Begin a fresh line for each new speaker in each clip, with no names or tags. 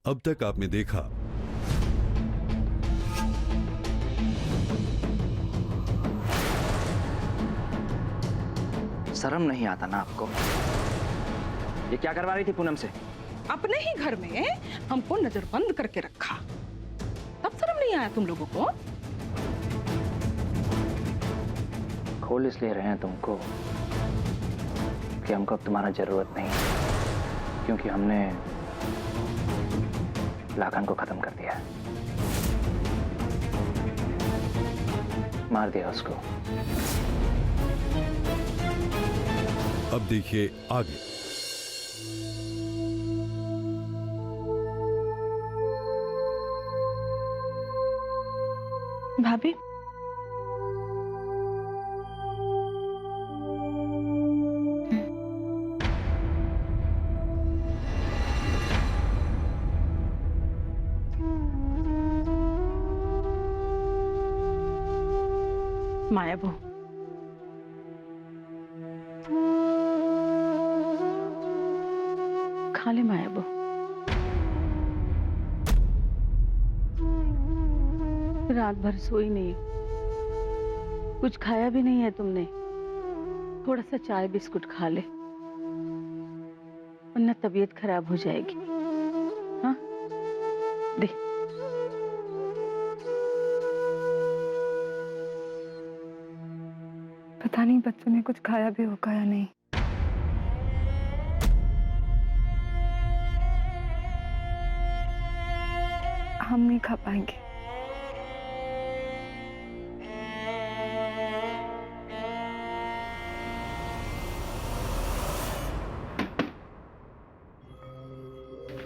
अब तक आपने देखा।
शर्म नहीं आता ना आपको? ये क्या करवा रही थी पूनम से?
अपने ही घर में हमको नजरबंद करके रखा, तब शर्म नहीं आया तुम लोगों को?
खोल इसलिए रहे हैं तुमको कि हमको अब तुम्हारा जरूरत नहीं, क्योंकि हमने लाखन को खत्म कर दिया, मार दिया उसको।
अब देखिए आगे।
भाभी, माया बहू, खा ले माया बहू। रात भर सोई नहीं, कुछ खाया भी नहीं है तुमने। थोड़ा सा चाय बिस्कुट खा ले, वरना तबीयत खराब हो जाएगी। हाँ, दे।
पता नहीं बच्चों ने कुछ खाया भी होगा या नहीं। हम नहीं खा पाएंगे।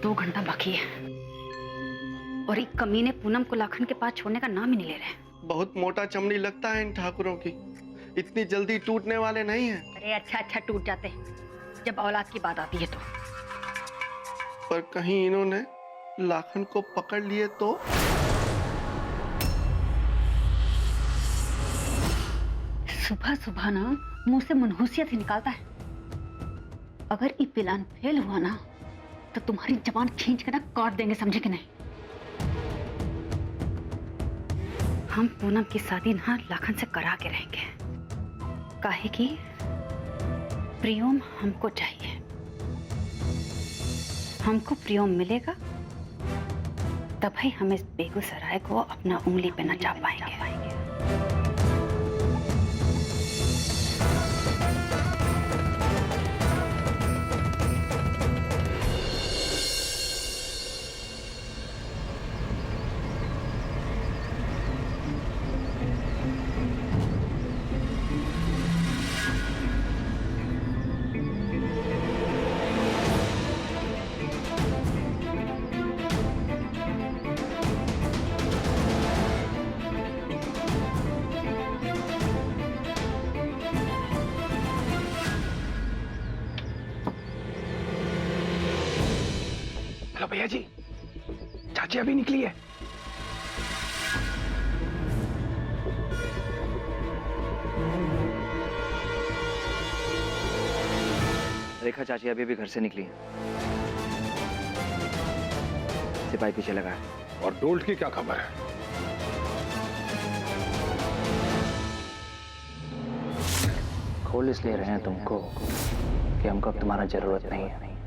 दो घंटा बाकी है और एक कमीने पूनम को लाखन के पास छोड़ने का नाम ही नहीं ले रहे।
बहुत मोटा चमड़ी लगता है इन ठाकुरों की, इतनी जल्दी टूटने वाले नहीं हैं।
अरे अच्छा टूट जाते हैं जब औलाद की बात आती है तो।
पर कहीं इन्होंने लाखन को पकड़ लिए तो?
सुबह सुबह ना मुंह से मनहूसियत ही निकालता है। अगर ये प्लान फेल हुआ ना तो तुम्हारी जबान खींच के ना काट देंगे, समझे कि नहीं? हम पूनम की शादी ना लाखन से करा के रहेंगे, काहे कि प्रियम हमको चाहिए। हमको प्रियम मिलेगा तभी हम इस बेगूसराय को अपना उंगली पे नचा पाएंगे।
हेलो भैया जी, चाची अभी निकली है।
रेखा चाची अभी भी घर से निकली है, सिपाही पीछे लगा है।
और डोल्ट की क्या खबर है?
खोल इसलिए रहे हैं तुमको कि हमको अब तुम्हारा जरूरत नहीं है,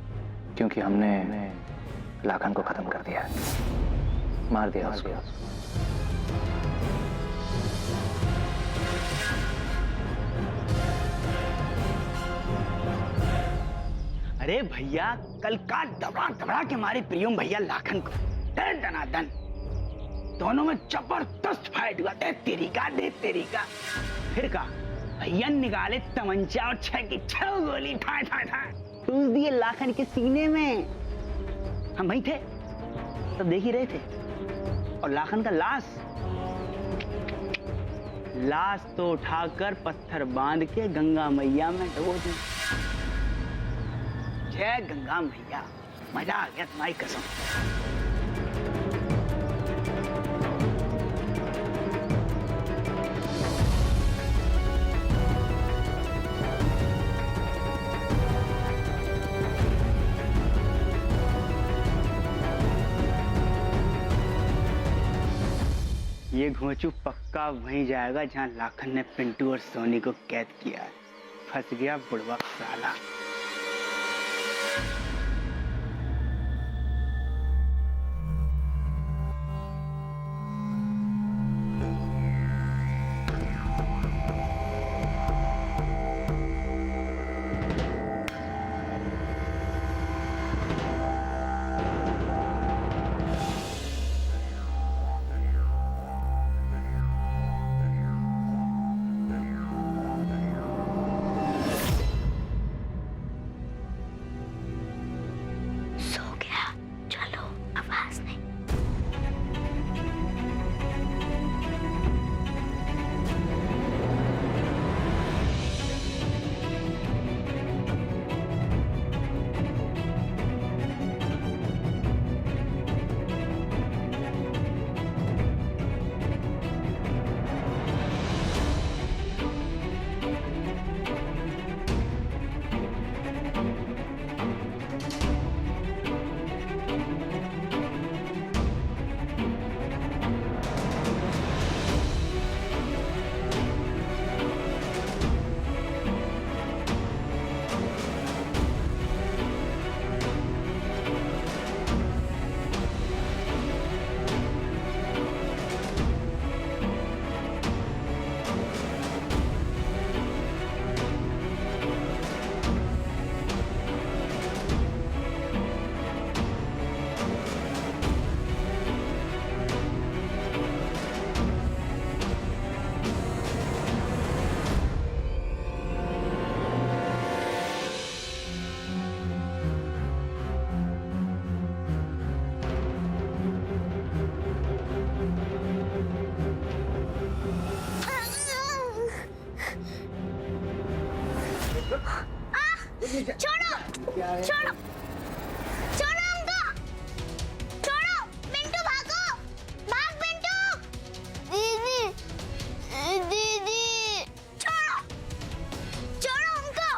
क्योंकि हमने लाखन को खत्म कर दिया, मार दिया उसको।
अरे भैया, कल का दबड़ा दबड़ा के मारे प्रियम भैया लाखन को दनादन, दोनों में जबरदस्त फाइट हुआ। दे तेरी का फिर का भैया निकाले तमंचा और 6 की 6 गोली ठाए ठूस दिए लाखन के सीने में। हम वहीं थे, सब देख ही रहे थे। और लाखन का लाश तो उठाकर पत्थर बांध के गंगा मैया में डुबो दी। जय गंगा मैया, मजा आ गया तुम्हारी कसम। ये घोंचू पक्का वहीं जाएगा जहां लाखन ने पिंटू और सोनी को कैद किया है। फंस गया बुड़बक साला।
छोड़ो छोड़ो छोड़ो हमको, छोड़ो पिंटू, भागो भाग पिंटू। दीदी दीदी छोड़ो छोड़ो हमको,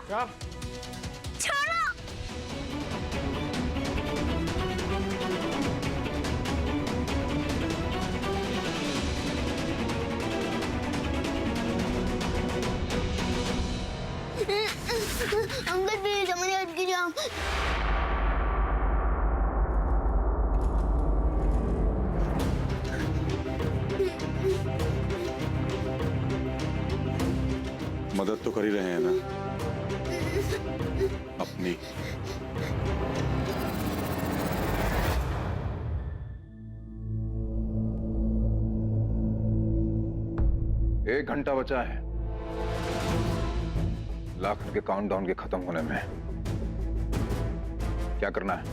छोड़ो। अंकल प्लीज हमारे हट के जाओ।
मदद तो कर ही रहे हैं ना अपनी।
एक घंटा बचा है लाखन के काउंटडाउन के खत्म होने में। क्या करना है?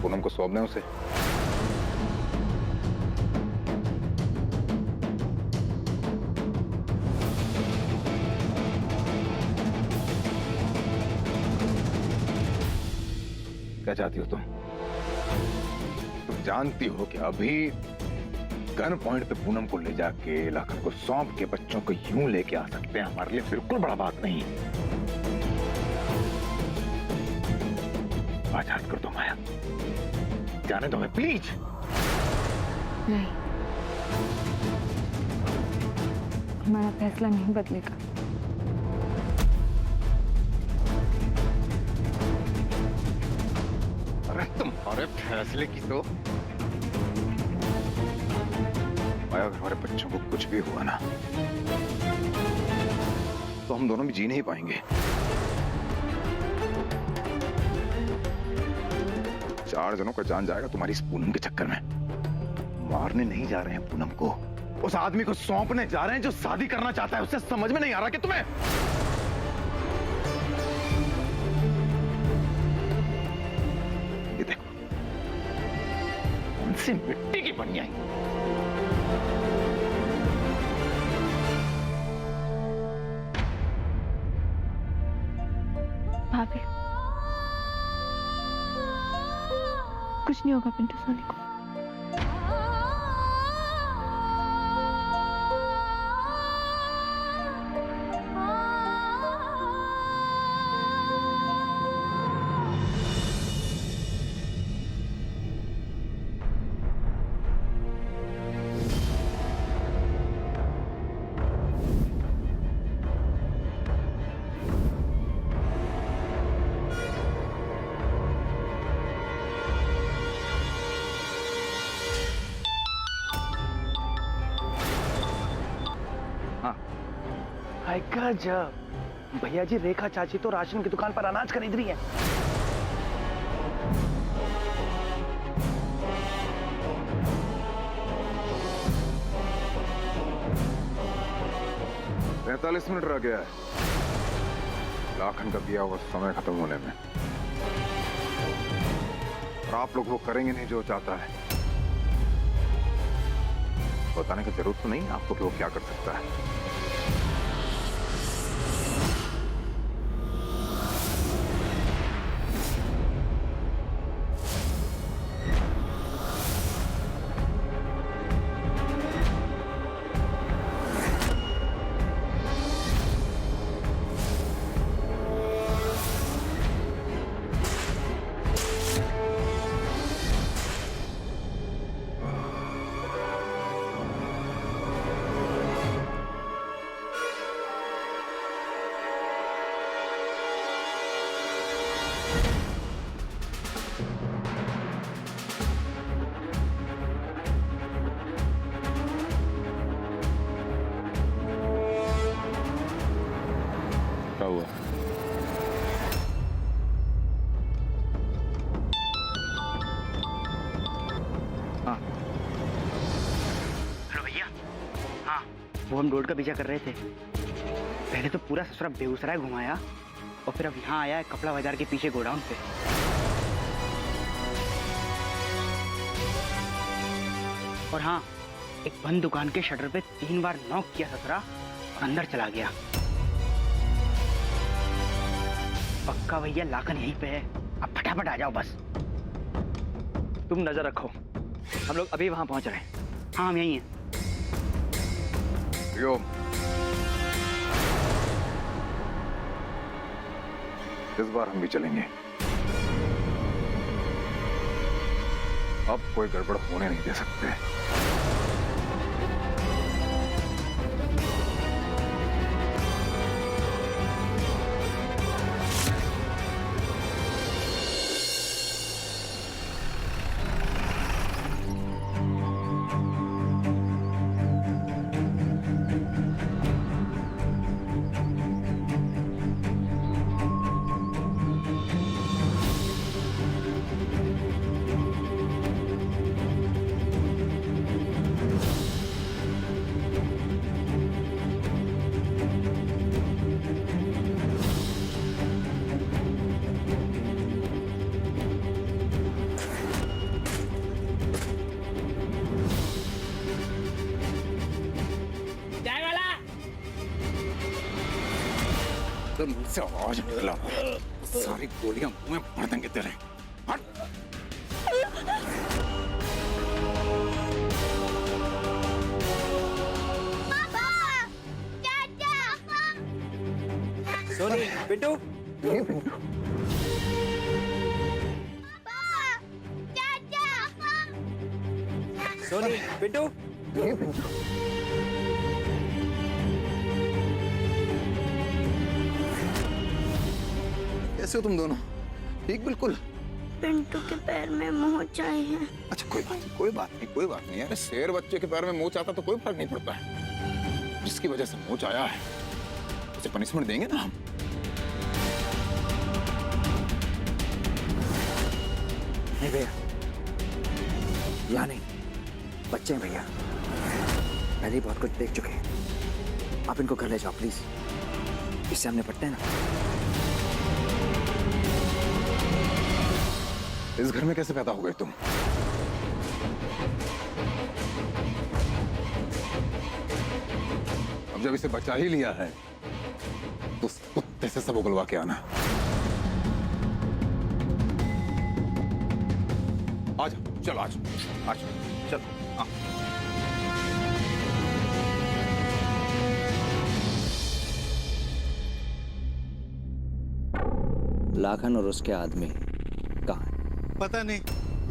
पूनम को सौंप दें उसे। क्या चाहती हो तुम? तुम जानती हो कि अभी गन पॉइंट पे पूनम को ले जाके लाखन को सौंप के बच्चों को यूं लेके आ सकते हैं, हमारे लिए बिल्कुल बड़ा बात नहीं। आजाद कर दो माया, जाने दो हमें प्लीज।
नहीं, हमारा फैसला नहीं बदलेगा।
अरे तुम्हारे फैसले की तो अगर हमारे बच्चों को कुछ भी हुआ ना तो हम दोनों भी जी नहीं पाएंगे। 4 जनों का जान जाएगा तुम्हारी इस पूनम के चक्कर में। मारने नहीं जा रहे हैं पूनम को, उस आदमी को सौंपने जा रहे हैं जो शादी करना चाहता है। उसे समझ में नहीं आ रहा कि तुम्हें ये देखो उनसे मिट्टी की बनी आई।
भाभी, कुछ नहीं होगा पिंटू सोनी को।
हाय गजब। भैया जी रेखा चाची तो राशन की दुकान पर अनाज खरीद रही है।
मिनट रह गया है लाखन का दिया हुआ समय खत्म होने में, और आप लोग वो करेंगे नहीं जो चाहता है। बताने की जरूरत तो नहीं आपको कि वो क्या कर सकता है।
क्या हुआ?
हाँ हेलो भैया। हाँ वो हम रोड का पीछा कर रहे थे। पहले तो पूरा ससुरा बेगूसराय घुमाया और फिर अब यहाँ आया है कपड़ा बाजार के पीछे गोडाउन पे। और हाँ एक बंद दुकान के शटर पे 3 बार नॉक किया ससुरा और अंदर चला गया। पक्का भैया लाखन यहीं पे है, अब फटाफट आ जाओ बस। तुम नजर रखो, हम लोग अभी वहां पहुंच रहे हैं। हाँ हम यहीं हैं।
यो इस बार हम भी चलेंगे। अब कोई गड़बड़ होने नहीं दे सकते। मुंह से आवाज निकला सारी गोलियां मुंह में भर देंगे तेरे। हट।
सोनी पिंटू सोनी पिंटू
कैसे हो तुम दोनों? ठीक बिल्कुल।
पिंटू के पैर में मोच आए हैं।
अच्छा कोई बात नहीं, कोई बात नहीं, कोई बात नहीं। अरे शेर बच्चे के पैर में मोच आता तो कोई फर्क नहीं पड़ता है। जिसकी वजह से मोच आया है उसे पनिशमेंट देंगे ना हम।
नहीं भैया, यहाँ नहीं, बच्चे हैं भैया, पहले ही बहुत कुछ देख चुके हैं। आप इनको घर ले जाओ प्लीज, इससे हम निपटते हैं ना।
इस घर में कैसे पैदा हो गए तुम? अब जब इसे बचा ही लिया है तो उस कुत्ते से सब उगलवा के आना। आज चल, आज चल। हाँ।
लाखन और उसके आदमी कहाँ हैं?
पता नहीं,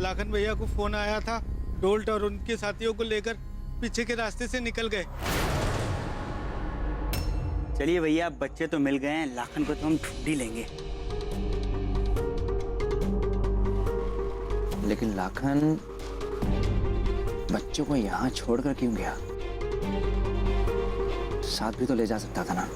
लाखन भैया को फोन आया था, डोल्ट और उनके साथियों को लेकर पीछे के रास्ते से निकल गए।
चलिए भैया, बच्चे तो मिल गए हैं, लाखन को तो हम ढूंढ ही लेंगे।
लेकिन लाखन बच्चों को यहाँ छोड़कर क्यों गया? साथ भी तो ले जा सकता था ना।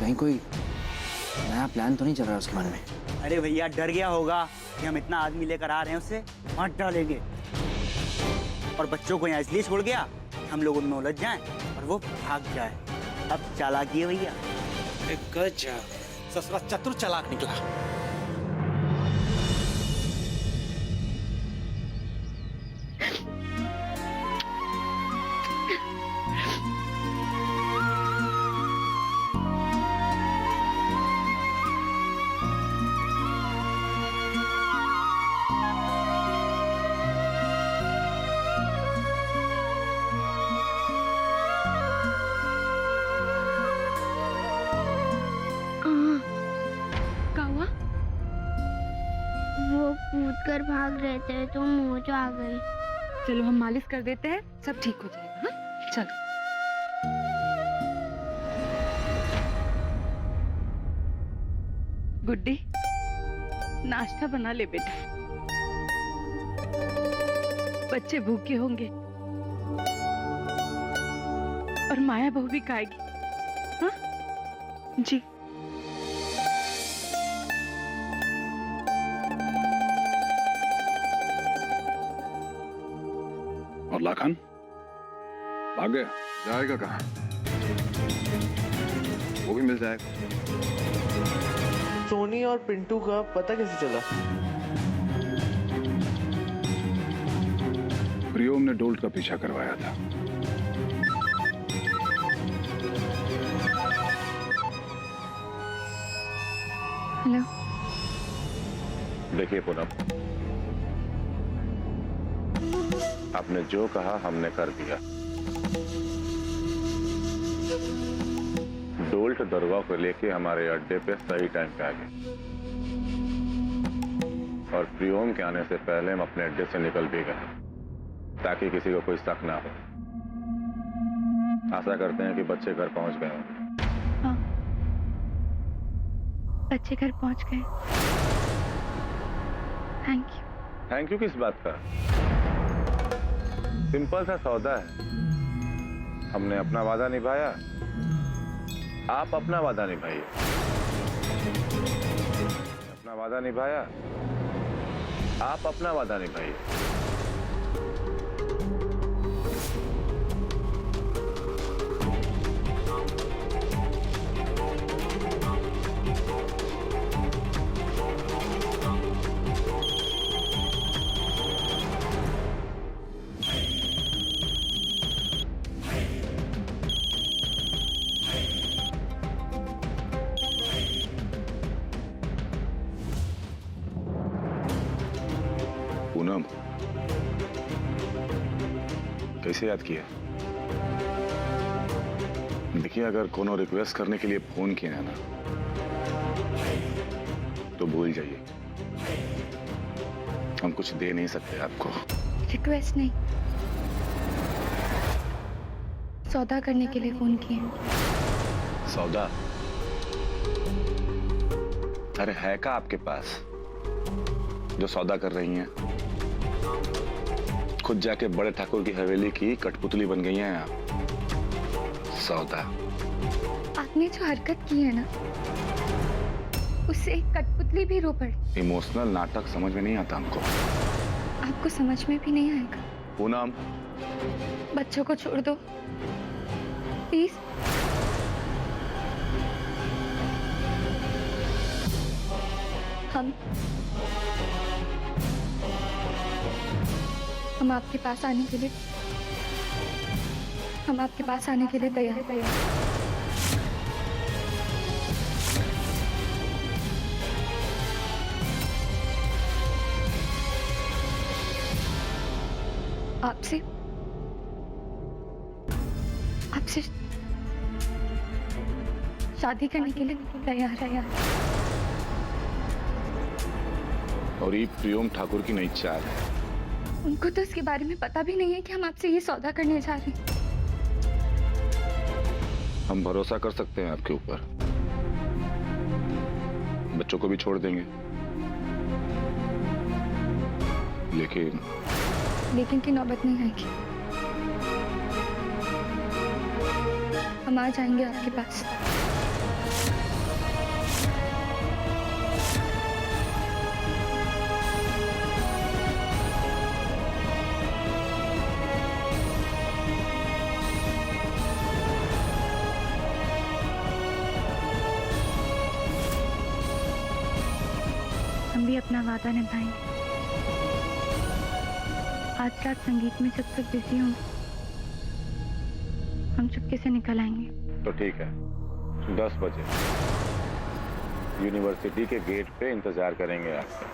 कहीं कोई नया प्लान तो नहीं चल रहा उसके मन में?
अरे भैया डर गया होगा कि हम इतना आदमी लेकर आ रहे हैं, उससे मार डालेंगे। और बच्चों को यहाँ इसलिए छोड़ गया हम लोग उनमें उलझ जाएं और वो भाग जाए। अब चालाकी है भैया।
गजब, ससुरा चतुर चालाक निकला।
वो कूद कर भाग रहे थे तो मोच आ गई।
चलो हम मालिश कर देते हैं, सब ठीक हो जाएगा। हाँ चलो।
गुड्डी, नाश्ता बना ले बेटा, बच्चे भूखे होंगे और माया बहू भी खाएगी। हाँ जी।
और लाखन भाग गया? जाएगा कहाँ? वो भी मिल जाएगा।
सोनी और पिंटू का पता कैसे चला?
प्रियोम ने डोल्ट का पीछा करवाया था।
हेलो।
देखिए पूनम, आपने जो कहा हमने कर दिया। डोल्ट दरगाह को लेके हमारे अड्डे पे सही टाइम पे आ गए और प्रियोम के आने से पहले हम अपने अड्डे से निकल भी गए ताकि किसी को कोई शक ना हो। आशा करते हैं कि बच्चे घर पहुंच गए होंगे।
हाँ, बच्चे घर पहुंच गए। Thank you.
थैंक यू किस बात का? सिंपल सा सौदा है। हमने अपना वादा निभाया, आप अपना वादा निभाइए। अपना वादा निभाया, आप अपना वादा निभाइए। पूनम, कैसे याद किया? देखिए, अगर कोनो रिक्वेस्ट करने के लिए फोन किया है ना तो भूल जाइए, हम कुछ दे नहीं सकते आपको।
रिक्वेस्ट नहीं, सौदा करने के लिए फोन किए।
सौदा? अरे है का आपके पास जो सौदा कर रही हैं? खुद जाके बड़े ठाकुर की हवेली की कठपुतली बन गई हैं आप। सौदा?
आपने जो हरकत की है ना, उससे एक कठपुतली भी रो पड़ी।
इमोशनल नाटक समझ में नहीं आता हमको।
आपको समझ में भी नहीं आएगा।
पूनम,
बच्चों को छोड़ दो प्लीज। हम आपके पास आने के लिए तैयार हैं। आपसे शादी करने के लिए तैयार है।
और ये प्रियोम ठाकुर की नई चाल है।
उनको तो इसके बारे में पता भी नहीं है कि हम आपसे ये सौदा करने जा रहे हैं।
हम भरोसा कर सकते हैं आपके ऊपर, बच्चों को भी छोड़ देंगे, लेकिन
की नौबत नहीं आएगी। हम आ जाएंगे आपके पास। हम भी अपना वादा निभाएंगे। आज रात संगीत में जब तक बिजी हूँ हम चुपके से निकल आएंगे।
तो ठीक है, 10 बजे यूनिवर्सिटी के गेट पे इंतजार करेंगे आपका।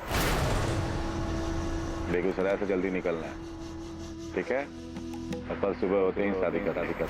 बेगूसराय से जल्दी निकलना है, ठीक है? और कल सुबह होते ही शादी कर